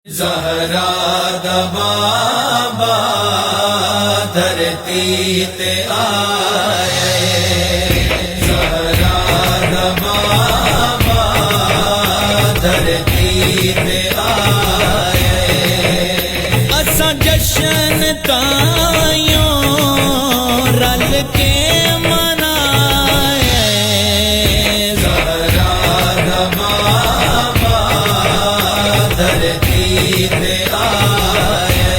زہرا دا بابا دھرتی تے آئے، زہرا دا بابا دھرتی تے آئے، اساں جشن تائیوں رل کے منائے، زہرا دا بابا دھرتی تے آئے،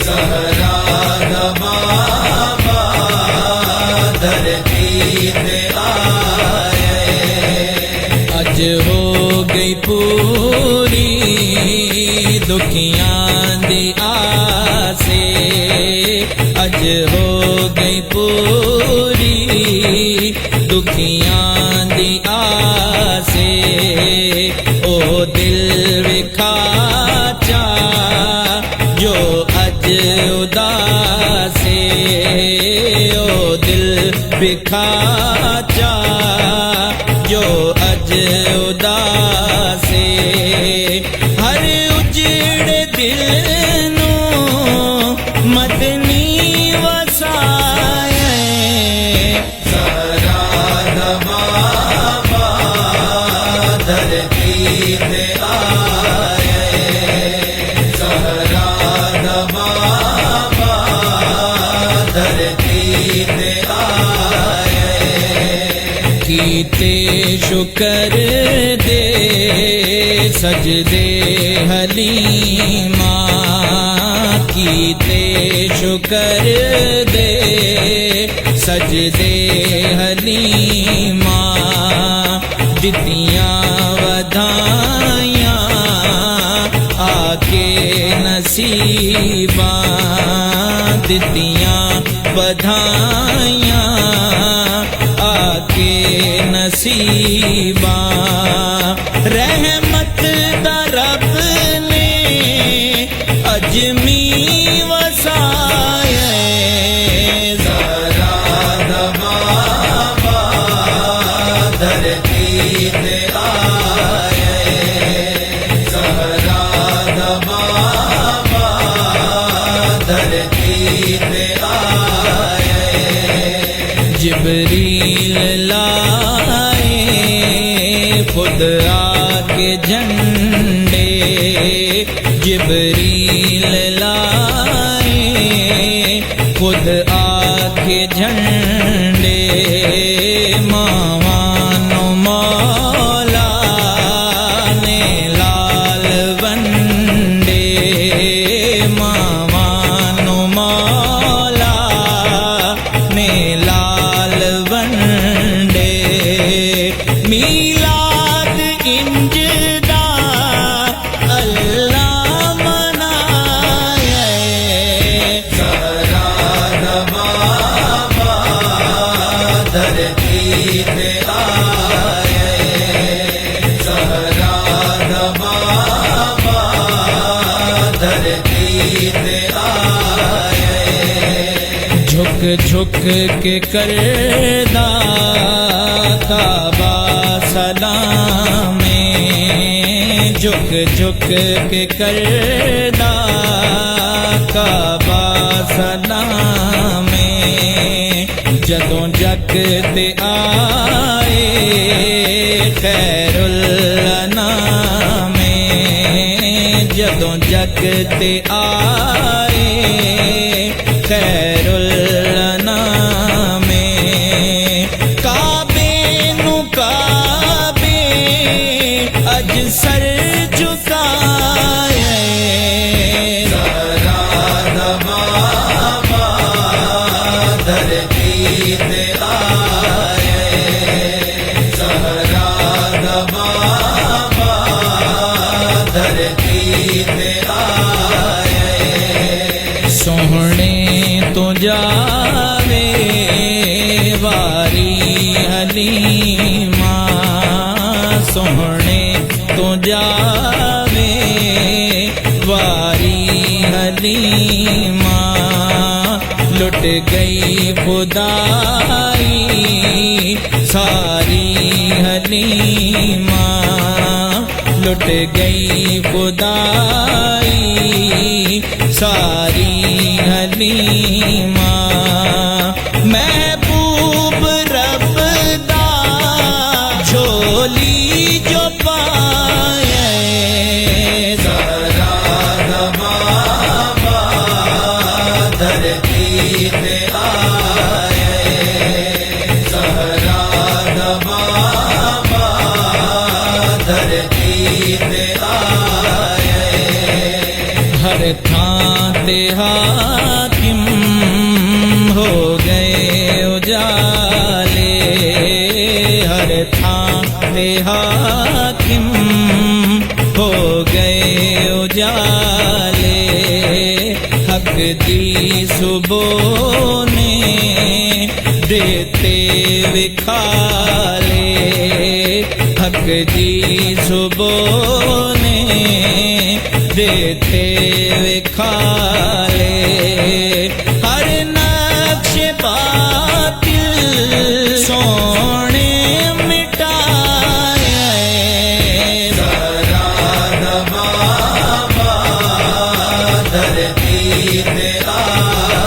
زہرا دا بابا دھرتی تے آئے، اج ہو گئی پوری دکھیاں دی آسے، اج ہو گئی پوری دکھیاں دی آسے، او دل وکھا چا جو اج اداسے، او دل وکھا چا جو اج اداسے، ہر اجڑ دل نو مدنی وسائے، زہرا دا بابا دھرتی تے آئے، زہرا دا بابا دھرتی تے آئے، کیتے شکر دے سجدے حلیمہ، کیتے شکر دے سجدے حلیمہ، دتیاں ودھائیاں آ کے نصیباں، دتیاں ودھائیاں آ کے نصیباں، رحمت دا رب نے اجمی وسائے، زہرا دا بابا دھرتی تے آئے، زہرا دا بابا دھرتی تے آئے، جبریل لائے خود آ کے جھنڈے، جبریل لائے خود آ کے جھنڈے، ماوانو مولا نے لال ونڈے، ماوانو مولا نے لال ونڈے، میلاد انج دا اللہ منائے، زہرا دا بابا دھرتی تے آئے، زہرا دا بابا دھرتی تے آئے، جھک جھک کے کردا کعبہ سلام، جھک جھک کے کردا کعبہ سلام، جدوں جگ تے آئے خیر الانام، جدوں جگ تے آئے خیر الانام، کعبے نو کعبے اج سر جھکائے، زہرا دا بابا دھرتی تے آئے، زہرا دا بابا دھرتی تے آئے، سوہنے تو جاوے واری حلیمہ، سوہنے تو جاوے واری حلیمہ، لٹ گئی خدائی ساری حلیمہ، لٹ گئی خدائی ساری حلیمہ محبوب رب دا جھولی جو پائے زہرا دا بابا دھرتی پہ آئے زہرا دا بابا دھرتی پہ آئے ہر تھاں تے حاکم ہو گئے اجالے ہر تھاں پہ حاکم ہو گئے اجالے حق دی صبح نے دیتے وکھالے حق دی صبح نے دیتے وکھالے ہر نقش باطل سونے مٹائے زہرا دا بابا دھرتی پہ آئے